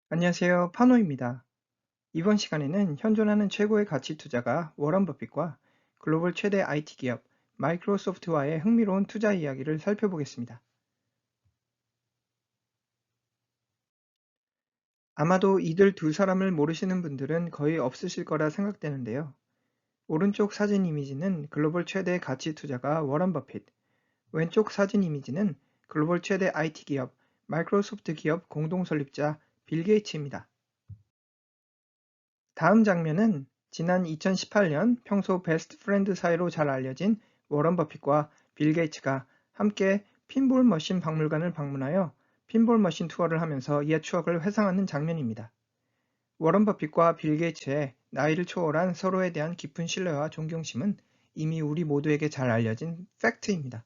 안녕하세요. 파노입니다. 이번 시간에는 현존하는 최고의 가치 투자가 워런 버핏과 글로벌 최대 IT 기업 마이크로소프트와의 흥미로운 투자 이야기를 살펴보겠습니다. 아마도 이들 두 사람을 모르시는 분들은 거의 없으실 거라 생각되는데요. 오른쪽 사진 이미지는 글로벌 최대 가치 투자가 워런 버핏, 왼쪽 사진 이미지는 글로벌 최대 IT 기업 마이크로소프트 기업 공동 설립자 빌 게이츠입니다. 다음 장면은 지난 2018년 평소 베스트 프렌드 사이로 잘 알려진 워런 버핏과 빌 게이츠가 함께 핀볼 머신 박물관을 방문하여 핀볼 머신 투어를 하면서 옛 추억을 회상하는 장면입니다. 워런 버핏과 빌 게이츠의 나이를 초월한 서로에 대한 깊은 신뢰와 존경심은 이미 우리 모두에게 잘 알려진 팩트입니다.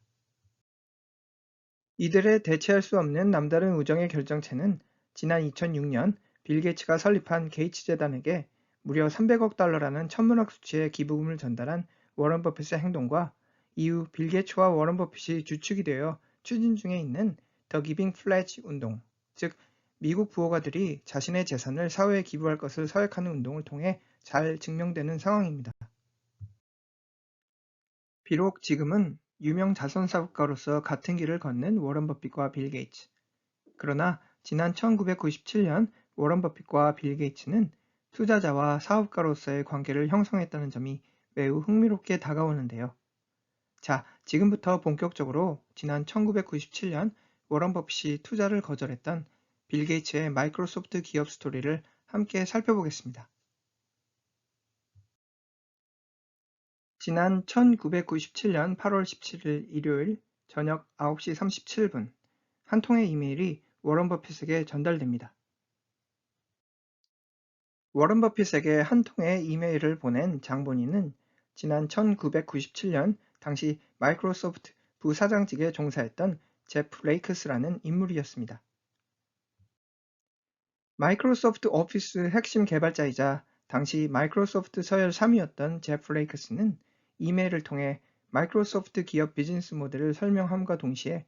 이들의 대체할 수 없는 남다른 우정의 결정체는 지난 2006년 빌 게이츠가 설립한 게이츠 재단에게 무려 300억 달러라는 천문학 수치의 기부금을 전달한 워런 버핏의 행동과 이후 빌 게이츠와 워런 버핏이 주축이 되어 추진 중에 있는 더 기빙 플래지 운동, 즉 미국 부호가들이 자신의 재산을 사회에 기부할 것을 서약하는 운동을 통해 잘 증명되는 상황입니다. 비록 지금은 유명 자선사업가로서 같은 길을 걷는 워런 버핏과 빌 게이츠, 그러나 지난 1997년 워런 버핏과 빌 게이츠는 투자자와 사업가로서의 관계를 형성했다는 점이 매우 흥미롭게 다가오는데요. 자, 지금부터 본격적으로 지난 1997년 워런 버핏이 투자를 거절했던 빌 게이츠의 마이크로소프트 기업 스토리를 함께 살펴보겠습니다. 지난 1997년 8월 17일 일요일 저녁 9시 37분, 한 통의 이메일이 워런 버핏에게 전달됩니다. 워런 버핏에게 한 통의 이메일을 보낸 장본인은 지난 1997년 당시 마이크로소프트 부사장직에 종사했던 제프 레이크스라는 인물이었습니다. 마이크로소프트 오피스 핵심 개발자이자 당시 마이크로소프트 서열 3위였던 제프 레이크스는 이메일을 통해 마이크로소프트 기업 비즈니스 모델을 설명함과 동시에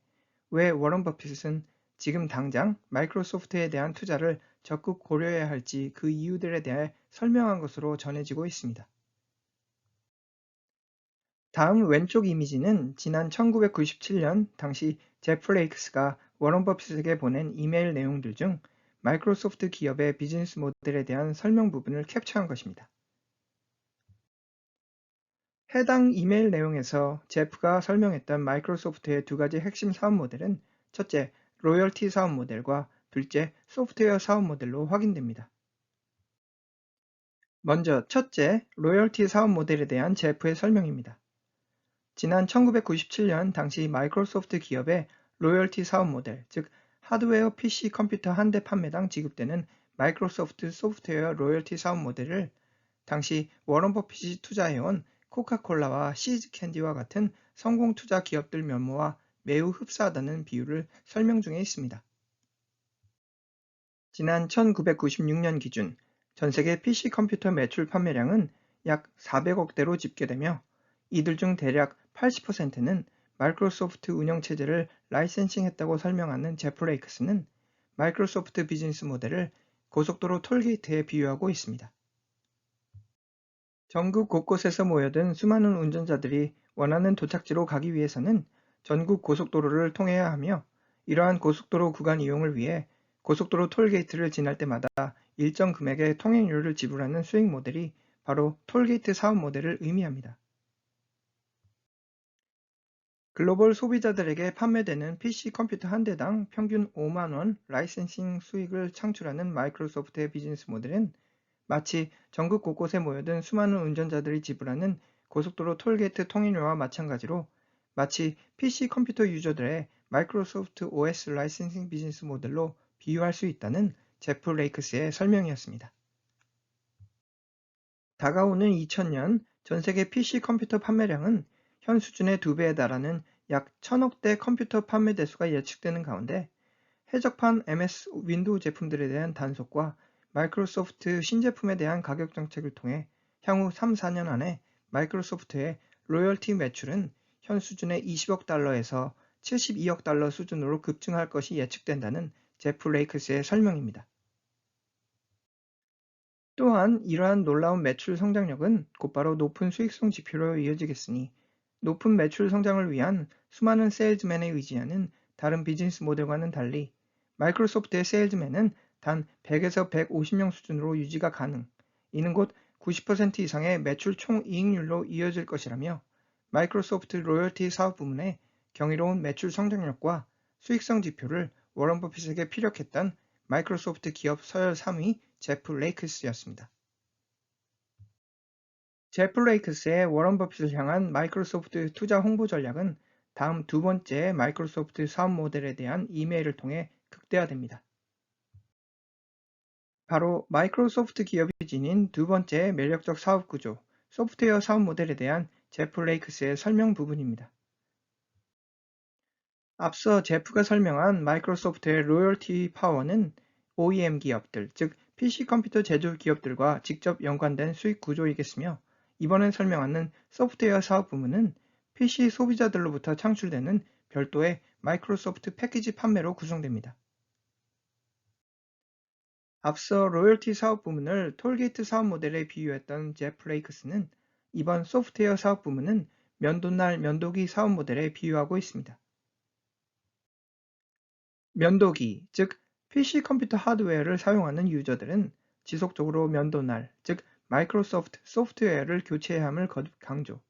왜 워런 버핏은 지금 당장 마이크로소프트에 대한 투자를 적극 고려해야 할지 그 이유들에 대해 설명한 것으로 전해지고 있습니다. 다음 왼쪽 이미지는 지난 1997년 당시 제프 레이크스가 워런 버핏에게 보낸 이메일 내용들 중 마이크로소프트 기업의 비즈니스 모델에 대한 설명 부분을 캡처한 것입니다. 해당 이메일 내용에서 제프가 설명했던 마이크로소프트의 두 가지 핵심 사업 모델은 첫째, 로열티 사업 모델과 둘째, 소프트웨어 사업 모델로 확인됩니다. 먼저 첫째, 로열티 사업 모델에 대한 제프의 설명입니다. 지난 1997년 당시 마이크로소프트 기업의 로열티 사업 모델, 즉 하드웨어 PC 컴퓨터 한 대 판매당 지급되는 마이크로소프트 소프트웨어 로열티 사업 모델을 당시 워런 버핏이 투자해온 코카콜라와 시즈 캔디와 같은 성공 투자 기업들 면모와 매우 흡사하다는 비유를 설명 중에 있습니다. 지난 1996년 기준 전 세계 PC 컴퓨터 매출 판매량은 약 400억대로 집계되며 이들 중 대략 80%는 마이크로소프트 운영체제를 라이센싱했다고 설명하는 제프 레이크스는 마이크로소프트 비즈니스 모델을 고속도로 톨게이트에 비유하고 있습니다. 전국 곳곳에서 모여든 수많은 운전자들이 원하는 도착지로 가기 위해서는 전국 고속도로를 통해야 하며 이러한 고속도로 구간 이용을 위해 고속도로 톨게이트를 지날 때마다 일정 금액의 통행료를 지불하는 수익 모델이 바로 톨게이트 사업 모델을 의미합니다. 글로벌 소비자들에게 판매되는 PC 컴퓨터 한 대당 평균 5만 원 라이센싱 수익을 창출하는 마이크로소프트의 비즈니스 모델은 마치 전국 곳곳에 모여든 수많은 운전자들이 지불하는 고속도로 톨게이트 통행료와 마찬가지로 마치 PC 컴퓨터 유저들의 마이크로소프트 OS 라이센싱 비즈니스 모델로 비유할 수 있다는 제프 레이크스의 설명이었습니다. 다가오는 2000년 전 세계 PC 컴퓨터 판매량은 현 수준의 2배에 달하는 약 1000억 대 컴퓨터 판매 대수가 예측되는 가운데 해적판 MS 윈도우 제품들에 대한 단속과 마이크로소프트 신제품에 대한 가격 정책을 통해 향후 3, 4년 안에 마이크로소프트의 로열티 매출은 현 수준의 20억 달러에서 72억 달러 수준으로 급증할 것이 예측된다는 제프 레이크스의 설명입니다. 또한 이러한 놀라운 매출 성장력은 곧바로 높은 수익성 지표로 이어지겠으니 높은 매출 성장을 위한 수많은 세일즈맨에 의지하는 다른 비즈니스 모델과는 달리 마이크로소프트의 세일즈맨은 단 100에서 150명 수준으로 유지가 가능, 이는 곧 90% 이상의 매출 총이익률로 이어질 것이라며 마이크로소프트 로열티 사업 부문의 경이로운 매출 성장력과 수익성 지표를 워런 버핏에게 피력했던 마이크로소프트 기업 서열 3위 제프 레이크스였습니다. 제프 레이크스의 워런 버핏을 향한 마이크로소프트 투자 홍보 전략은 다음 두 번째 마이크로소프트 사업 모델에 대한 이메일을 통해 극대화됩니다. 바로 마이크로소프트 기업이 지닌 두 번째 매력적 사업 구조, 소프트웨어 사업 모델에 대한 제프 레이크스의 설명 부분입니다. 앞서 제프가 설명한 마이크로소프트의 로열티 파워는 OEM 기업들, 즉 PC 컴퓨터 제조 기업들과 직접 연관된 수익 구조이겠으며, 이번에 설명하는 소프트웨어 사업 부문은 PC 소비자들로부터 창출되는 별도의 마이크로소프트 패키지 판매로 구성됩니다. 앞서 로열티 사업 부문을 톨게이트 사업 모델에 비유했던 제프 레이크스는 이번 소프트웨어 사업 부문은 면도날 면도기 사업 모델에 비유하고 있습니다. 면도기, 즉 PC 컴퓨터 하드웨어를 사용하는 유저들은 지속적으로 면도날, 즉 마이크로소프트 소프트웨어를 교체해야 함을 거듭 강조.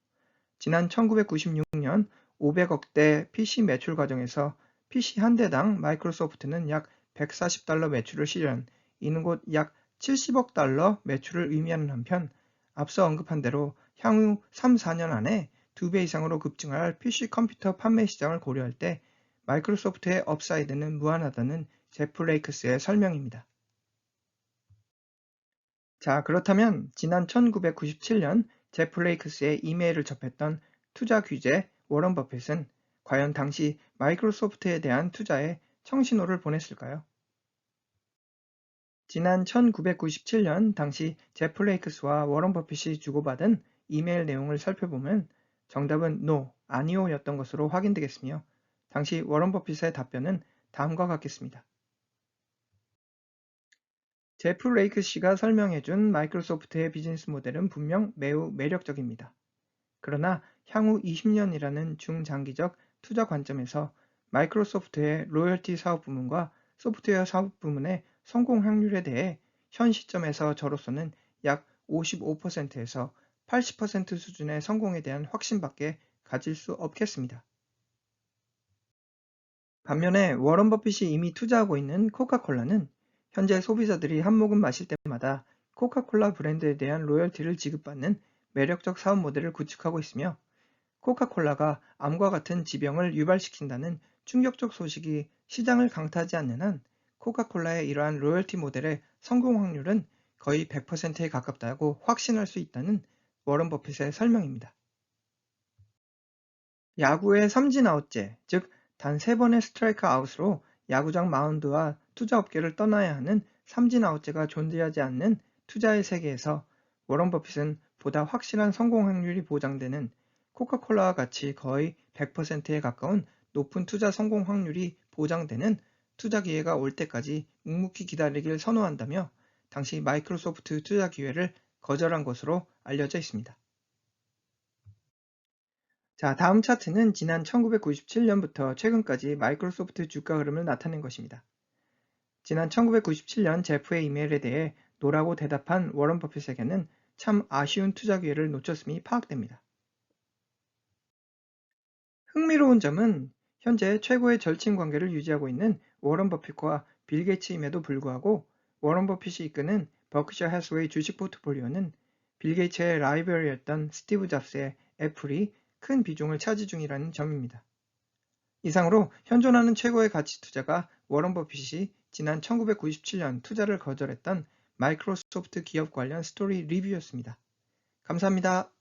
지난 1996년 500억대 PC 매출 과정에서 PC 한 대당 마이크로소프트는 약 140달러 매출을 실현, 이는 곧 약 70억 달러 매출을 의미하는 한편, 앞서 언급한 대로 향후 3, 4년 안에 2배 이상으로 급증할 PC 컴퓨터 판매 시장을 고려할 때 마이크로소프트의 업사이드는 무한하다는 제프 레이크스의 설명입니다. 자, 그렇다면 지난 1997년 제프 레이크스의 이메일을 접했던 투자 규제 워런 버핏은 과연 당시 마이크로소프트에 대한 투자에 청신호를 보냈을까요? 지난 1997년 당시 제프 레이크스와 워런 버핏이 주고받은 이메일 내용을 살펴보면 정답은 No, 아니요 였던 것으로 확인되겠으며, 당시 워런 버핏의 답변은 다음과 같겠습니다. 제프 레이크 씨가 설명해준 마이크로소프트의 비즈니스 모델은 분명 매우 매력적입니다. 그러나 향후 20년이라는 중장기적 투자 관점에서 마이크로소프트의 로열티 사업 부문과 소프트웨어 사업 부문의 성공 확률에 대해 현 시점에서 저로서는 약 55%에서 80% 수준의 성공에 대한 확신밖에 가질 수 없겠습니다. 반면에 워런 버핏이 이미 투자하고 있는 코카콜라는 현재 소비자들이 한 모금 마실 때마다 코카콜라 브랜드에 대한 로열티를 지급받는 매력적 사업 모델을 구축하고 있으며, 코카콜라가 암과 같은 지병을 유발시킨다는 충격적 소식이 시장을 강타하지 않는 한 코카콜라의 이러한 로열티 모델의 성공 확률은 거의 100%에 가깝다고 확신할 수 있다는 워런 버핏의 설명입니다. 야구의 삼진 아웃제, 즉 단 3번의 스트라이크 아웃으로 야구장 마운드와 투자 업계를 떠나야 하는 삼진 아웃제가 존재하지 않는 투자의 세계에서 워런 버핏은 보다 확실한 성공 확률이 보장되는 코카콜라와 같이 거의 100%에 가까운 높은 투자 성공 확률이 보장되는 투자 기회가 올 때까지 묵묵히 기다리길 선호한다며 당시 마이크로소프트 투자 기회를 거절한 것으로 알려져 있습니다. 자, 다음 차트는 지난 1997년부터 최근까지 마이크로소프트 주가 흐름을 나타낸 것입니다. 지난 1997년 제프의 이메일에 대해 노라고 대답한 워런 버핏에게는 참 아쉬운 투자 기회를 놓쳤음이 파악됩니다. 흥미로운 점은 현재 최고의 절친 관계를 유지하고 있는 워런 버핏과 빌 게이츠임에도 불구하고 워런 버핏이 이끄는 버크셔 해스웨이 주식 포트폴리오는 빌 게이츠의 라이벌이었던 스티브 잡스의 애플이 큰 비중을 차지 중이라는 점입니다. 이상으로 현존하는 최고의 가치 투자가 워런 버핏이 지난 1997년 투자를 거절했던 마이크로소프트 기업 관련 스토리 리뷰였습니다. 감사합니다.